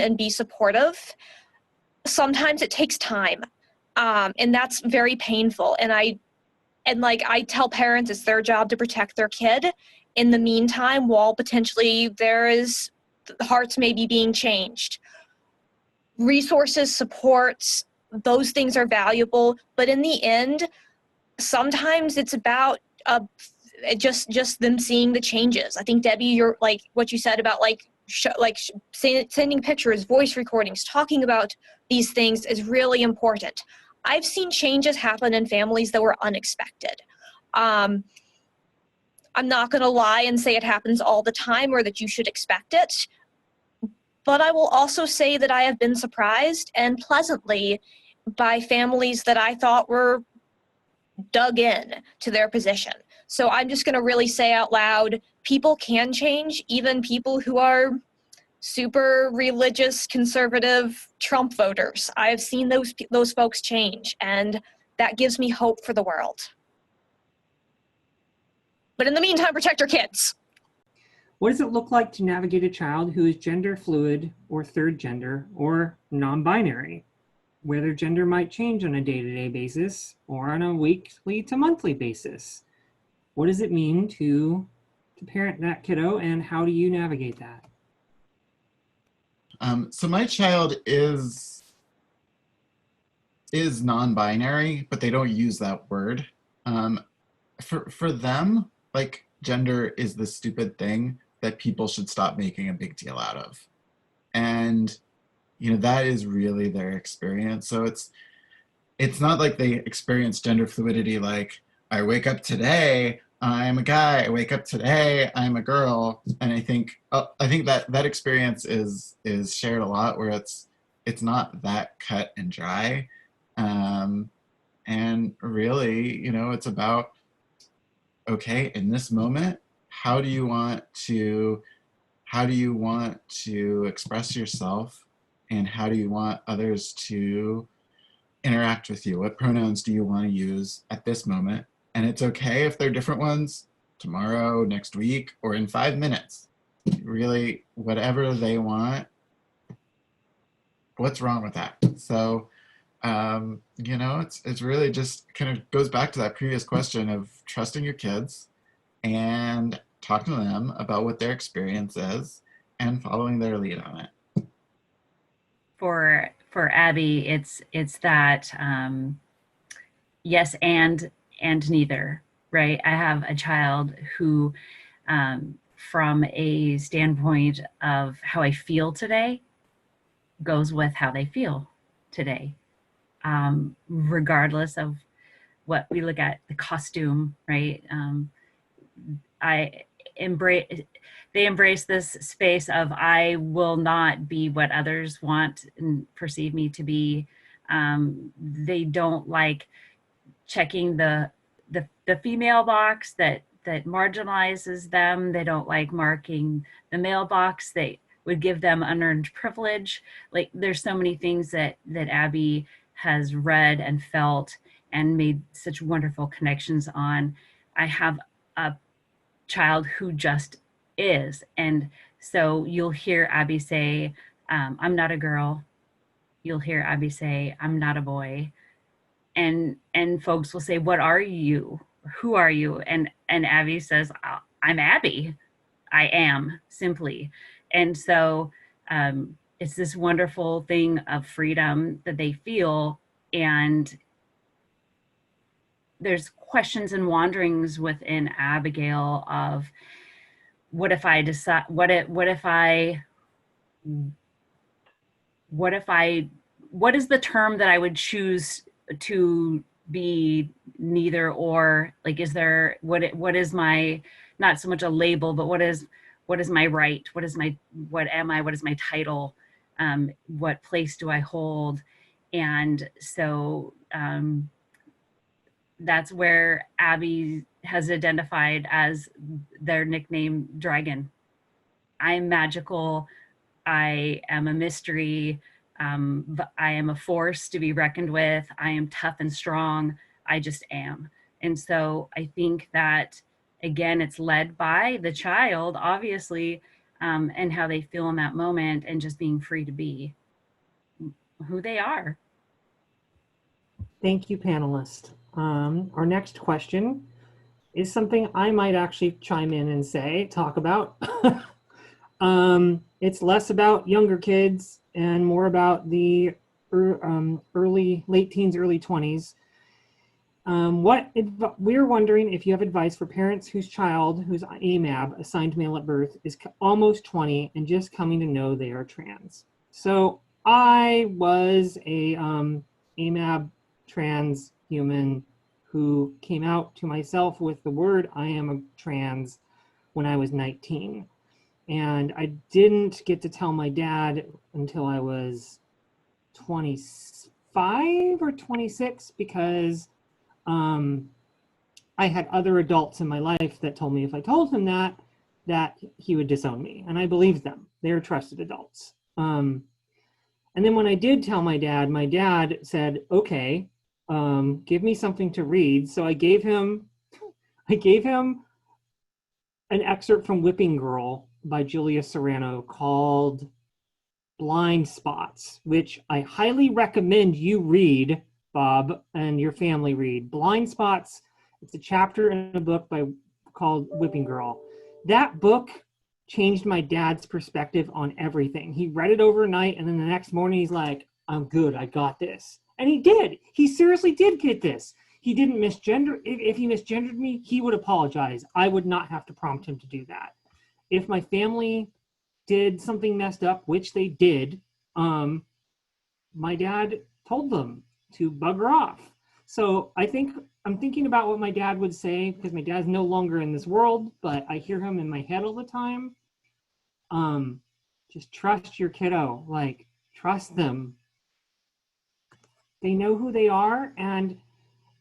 and be supportive. Sometimes it takes time, and that's very painful. And I tell parents it's their job to protect their kid. In the meantime, while potentially hearts may be being changed. Resources, supports, those things are valuable, but in the end, sometimes it's about just them seeing the changes. I think, Debbie, you're like what you said about sending pictures, voice recordings, talking about these things is really important. I've seen changes happen in families that were unexpected. I'm not going to lie and say it happens all the time or that you should expect it, but I will also say that I have been surprised and pleasantly by families that I thought were dug in to their position. So I'm just going to really say out loud, people can change, even people who are super religious, conservative Trump voters. I have seen those folks change, and that gives me hope for the world. But in the meantime, protect your kids. What does it look like to navigate a child who is gender fluid or third gender or non-binary, where their gender might change on a day-to-day basis or on a weekly to monthly basis? What does it mean to parent that kiddo, and how do you navigate that? So my child is non-binary, but they don't use that word. For them, like, gender is the stupid thing that people should stop making a big deal out of. And, you know, that is really their experience. So it's not like they experience gender fluidity like, I wake up today, I'm a guy, I wake up today, I'm a girl. And I think that experience is shared a lot, where it's not that cut and dry. And really, you know, it's about, okay, in this moment, how do you want to express yourself, and how do you want others to interact with you? What pronouns do you want to use at this moment? And it's okay if they're different ones tomorrow, next week, or in 5 minutes. Really, whatever they want, what's wrong with that? So, you know, it's really just kind of goes back to that previous question of trusting your kids and talking to them about what their experience is and following their lead on it. For Abby, it's that yes and neither, right? I have a child who, from a standpoint of how I feel today, goes with how they feel today, regardless of what we look at, the costume, right? They embrace this space of, I will not be what others want and perceive me to be. They don't like checking the female box that marginalizes them. They don't like marking the male box that would give them unearned privilege. Like, there's so many things that Abby has read and felt and made such wonderful connections on. I have a child who just is. And so you'll hear Abby say, I'm not a girl. You'll hear Abby say, I'm not a boy. And folks will say, what are you? Who are you? And Abby says, I'm Abby. I am, simply. And so it's this wonderful thing of freedom that they feel. And there's questions and wanderings within Abigail of, what if I decide, what if I what is the term that I would choose to be neither or? Like, is there, what is my, not so much a label, but what is my right? What am I? What is my title? What place do I hold? And so that's where Abby has identified as their nickname, Dragon. I'm magical. I am a mystery. But I am a force to be reckoned with. I am tough and strong. I just am. And so I think that, again, it's led by the child, obviously, and how they feel in that moment, and just being free to be who they are. Thank you, panelists. Our next question is something I might actually chime in and talk about. It's less about younger kids and more about the late teens, early 20s. We're wondering if you have advice for parents whose child, who's AMAB, assigned male at birth, is almost 20 and just coming to know they are trans. So I was a AMAB trans human who came out to myself with the word I am a trans when I was 19. And I didn't get to tell my dad until I was 25 or 26 because I had other adults in my life that told me if I told him that he would disown me. And I believed them. They're trusted adults. And then when I did tell my dad said, okay, give me something to read. So I gave him an excerpt from Whipping Girl by Julia Serrano called Blind Spots, which I highly recommend you read, Bob, and your family read. Blind Spots, it's a chapter in a book called Whipping Girl. That book changed my dad's perspective on everything. He read it overnight, and then the next morning he's like, I'm good, I got this. And he did. He seriously did get this. He didn't misgender. If he misgendered me, he would apologize. I would not have to prompt him to do that. If my family did something messed up, which they did, my dad told them to bugger off. So I'm thinking about what my dad would say, because my dad's no longer in this world, but I hear him in my head all the time. Just trust your kiddo, like trust them. They know who they are, and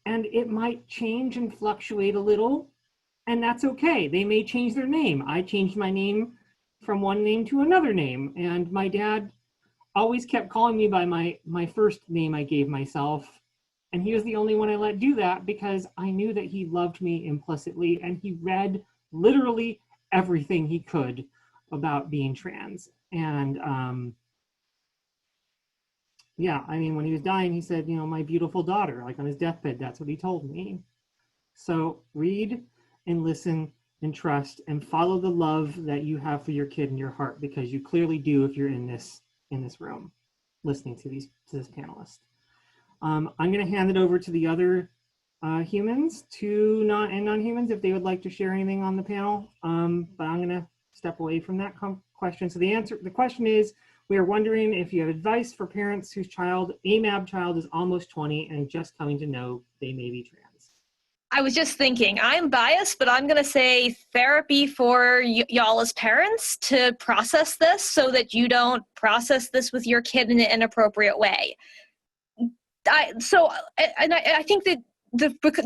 it might change and fluctuate a little, and that's okay. They may change their name. I changed my name from one name to another name, and my dad always kept calling me by my first name I gave myself, and he was the only one I let do that because I knew that he loved me implicitly, and he read literally everything he could about being trans. And yeah, I mean, when he was dying, he said, my beautiful daughter, like on his deathbed, that's what he told me. So read and listen and trust and follow the love that you have for your kid in your heart, because you clearly do if you're in this room listening to this panelist. I'm going to hand it over to the other humans, non-humans, if they would like to share anything on the panel. But I'm going to step away from that question. So the question is, we are wondering if you have advice for parents whose AMAB child is almost 20 and just coming to know they may be trans. I was just thinking, I'm biased, but I'm going to say therapy for y'all as parents to process this so that you don't process this with your kid in an inappropriate way. I think that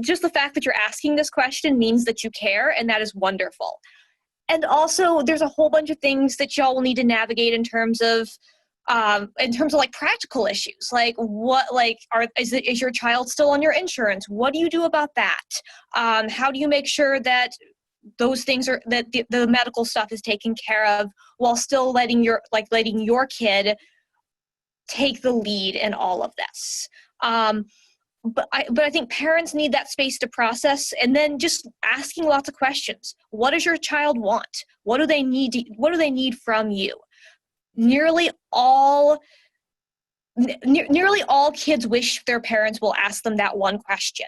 just the fact that you're asking this question means that you care, and that is wonderful. And also, there's a whole bunch of things that y'all will need to navigate in terms of like practical issues, like is your child still on your insurance? What do you do about that? How do you make sure that those things that the medical stuff is taken care of while still letting your kid take the lead in all of this? But I think parents need that space to process, and then just asking lots of questions. What does your child want? What do they need from you? Nearly all kids wish their parents will ask them that one question.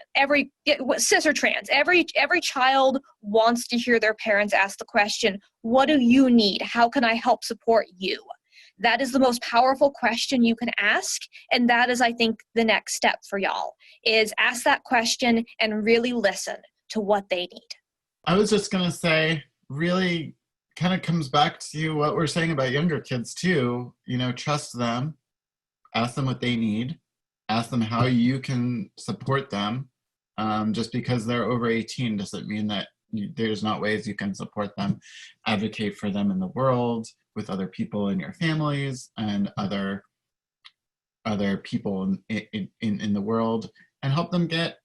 Cis or trans, every child wants to hear their parents ask the question, what do you need? How can I help support you? That is the most powerful question you can ask. And that is, I think, the next step for y'all, is ask that question and really listen to what they need. I was just going to say, really kind of comes back to what we're saying about younger kids too. You know, trust them, ask them what they need, ask them how you can support them. Just because they're over 18 doesn't mean that there's not ways you can support them. Advocate for them in the world with other people in your families and other people in the world, and help them get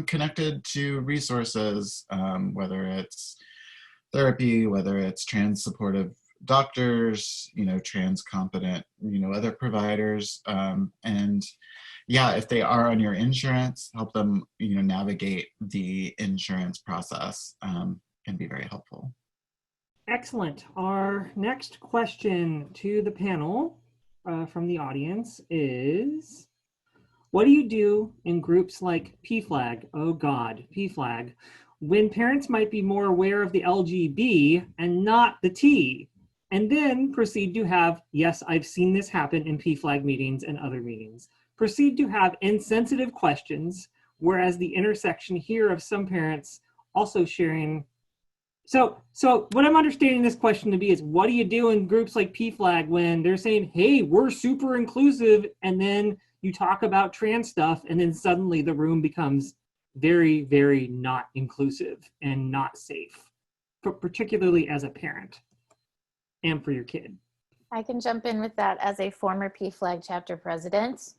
connected to resources, whether it's therapy, whether it's trans supportive doctors, you know, trans competent, you know, other providers, and yeah, if they are on your insurance, help them, you know, navigate the insurance process, can be very helpful. Excellent. Our next question to the panel from the audience is, what do you do in groups like PFLAG, oh God, PFLAG, when parents might be more aware of the LGB and not the T, and then proceed to have, yes, I've seen this happen in PFLAG meetings and other meetings, proceed to have insensitive questions, whereas the intersection here of some parents also sharing. So what I'm understanding this question to be is, what do you do in groups like PFLAG when they're saying, hey, we're super inclusive, and then you talk about trans stuff, and then suddenly the room becomes very, very not inclusive and not safe, particularly as a parent and for your kid? I can jump in with that as a former PFLAG chapter president.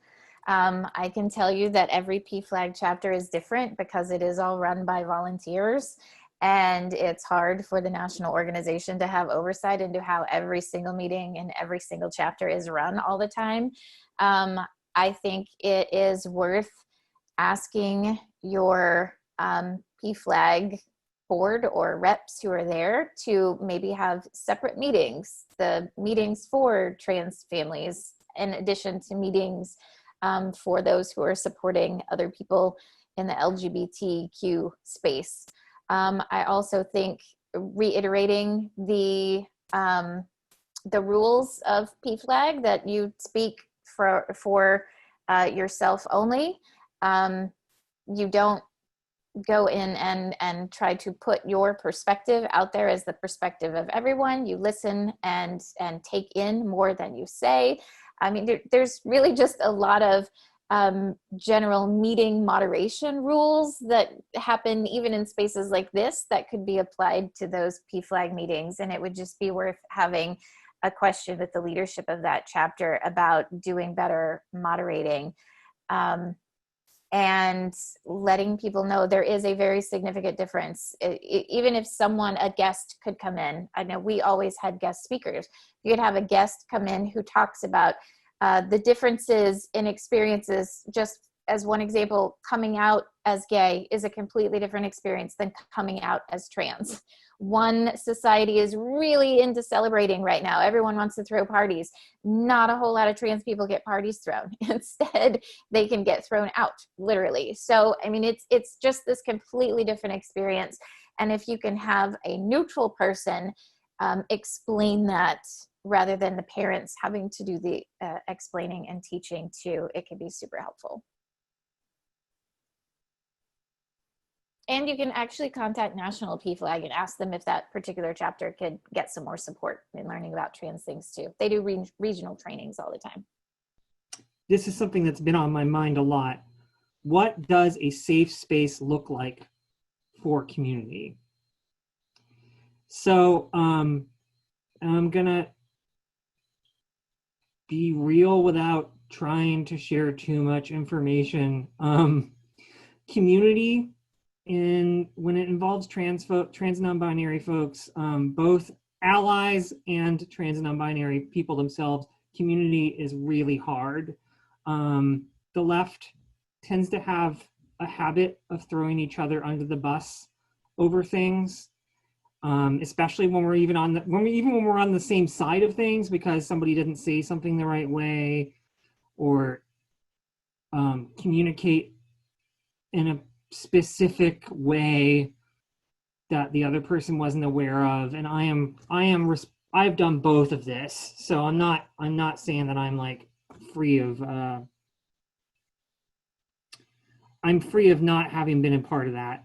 I can tell you that every PFLAG chapter is different because it is all run by volunteers, and it's hard for the national organization to have oversight into how every single meeting and every single chapter is run all the time. I think it is worth asking your PFLAG board or reps who are there to maybe have separate meetings, the meetings for trans families, in addition to meetings for those who are supporting other people in the LGBTQ space. I also think reiterating the rules of PFLAG, that you speak for yourself only. You don't go in and try to put your perspective out there as the perspective of everyone. You listen and take in more than you say. I mean, there's really just a lot of general meeting moderation rules that happen even in spaces like this that could be applied to those PFLAG meetings. And it would just be worth having a question with the leadership of that chapter about doing better moderating, and letting people know there is a very significant difference. Even if a guest could come in, I know we always had guest speakers. You could have a guest come in who talks about the differences in experiences. Just as one example, coming out as gay is a completely different experience than coming out as trans. One society is really into celebrating right now. Everyone wants to throw parties. Not a whole lot of trans people get parties thrown. Instead, they can get thrown out, literally. So, I mean, it's just this completely different experience. And if you can have a neutral person explain that, rather than the parents having to do the explaining and teaching too, it can be super helpful. And you can actually contact National PFLAG and ask them if that particular chapter could get some more support in learning about trans things too. They do regional trainings all the time. This is something that's been on my mind a lot. What does a safe space look like for community? So I'm gonna be real without trying to share too much information. Community, when it involves trans non-binary folks, both allies and trans non-binary people themselves, community is really hard. The left tends to have a habit of throwing each other under the bus over things, especially when we're even when we're on the same side of things because somebody didn't say something the right way or communicate in a specific way that the other person wasn't aware of. And I am I've done both of this, so I'm not saying that I'm like free of I'm free of not having been a part of that.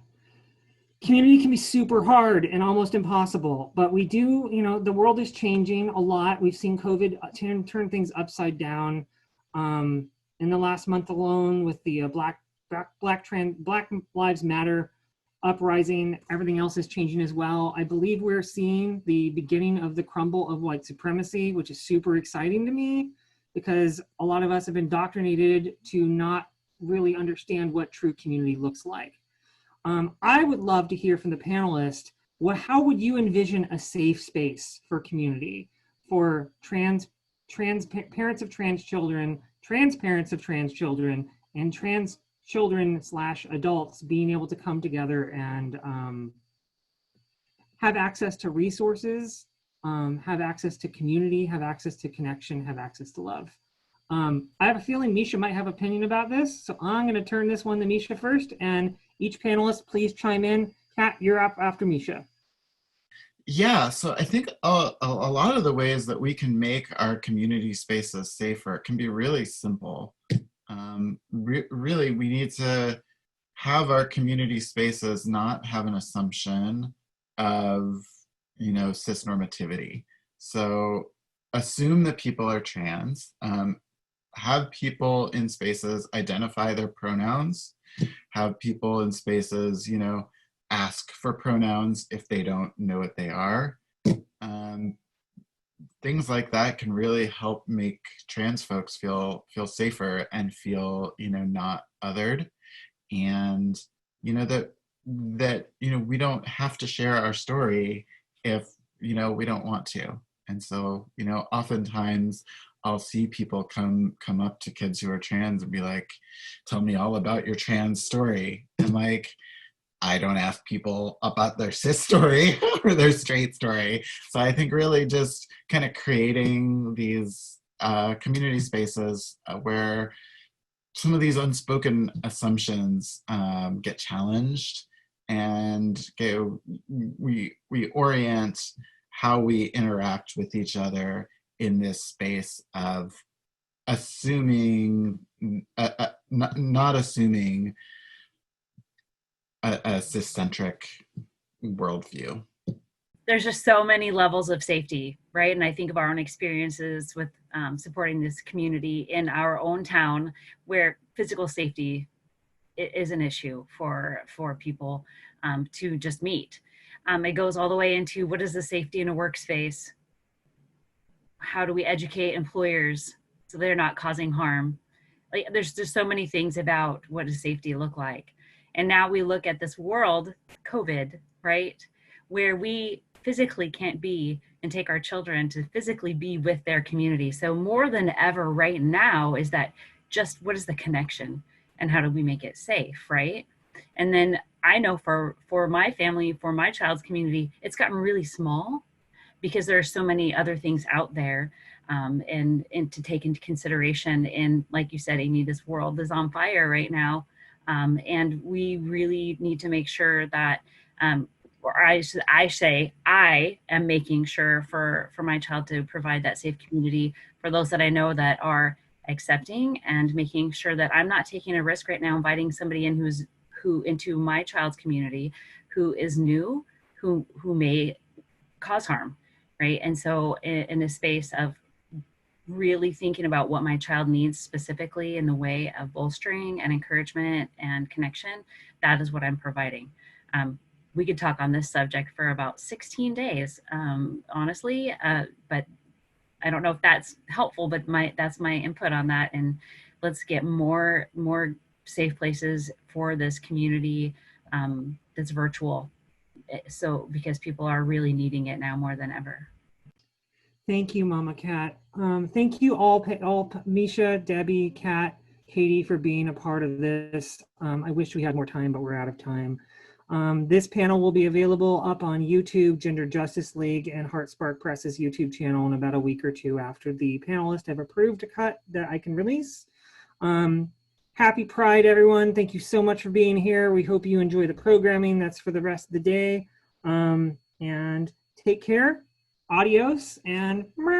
Community can be super hard and almost impossible, but we do, you know, the world is changing a lot. We've seen COVID turn things upside down. In the last month alone, with the Black Lives Matter uprising, everything else is changing as well. I believe we're seeing the beginning of the crumble of white supremacy, which is super exciting to me, because a lot of us have been indoctrinated to not really understand what true community looks like. I would love to hear from the panelists, how would you envision a safe space for community, for trans parents of trans children, trans parents of trans children, and trans children / adults being able to come together and have access to resources, have access to community, have access to connection, have access to love. I have a feeling Mischa might have an opinion about this, so I'm going to turn this one to Mischa first, and each panelist, please chime in. Kat, you're up after Mischa. Yeah, so I think a lot of the ways that we can make our community spaces safer can be really simple. Really, we need to have our community spaces not have an assumption of, you know, cisnormativity. So assume that people are trans, have people in spaces identify their pronouns, have people in spaces, you know, ask for pronouns if they don't know what they are. Things like that can really help make trans folks feel safer and feel, you know, not othered. And, you know, that, you know, we don't have to share our story if, you know, we don't want to. And so, you know, oftentimes I'll see people come up to kids who are trans and be like, tell me all about your trans story. And like, I don't ask people about their cis story or their straight story. So I think really just kind of creating these community spaces where some of these unspoken assumptions get challenged, and we orient how we interact with each other in this space of assuming, not assuming a ciscentric worldview. There's just so many levels of safety, right? And I think of our own experiences with supporting this community in our own town, where physical safety is an issue for people to just meet. It goes all the way into, what is the safety in a workspace? How do we educate employers so they're not causing harm? Like, there's just so many things about what does safety look like. And now we look at this world, COVID, right, where we physically can't be and take our children to physically be with their community. So more than ever right now is that just what is the connection and how do we make it safe, right? And then I know for my family, for my child's community, it's gotten really small because there are so many other things out there and to take into consideration. And like you said, Amy, this world is on fire right now. And we really need to make sure that, or I am making sure for my child to provide that safe community for those that I know that are accepting, and making sure that I'm not taking a risk right now inviting somebody in who into my child's community who is new, who may cause harm, right? And so in a space of really thinking about what my child needs specifically in the way of bolstering and encouragement and connection, that is what I'm providing. We could talk on this subject for about 16 days, honestly, but I don't know if that's helpful, but that's my input on that. And let's get more safe places for this community that's virtual. So, because people are really needing it now more than ever. Thank you, Mama Kat. Thank you all Mischa, Debi, Kat, Katie, for being a part of this. I wish we had more time, but we're out of time. This panel will be available up on YouTube, Gender Justice League, and Heartspark Press's YouTube channel in about a week or two after the panelists have approved a cut that I can release. Happy Pride, everyone. Thank you so much for being here. We hope you enjoy the programming that's for the rest of the day. And take care. adios and meow.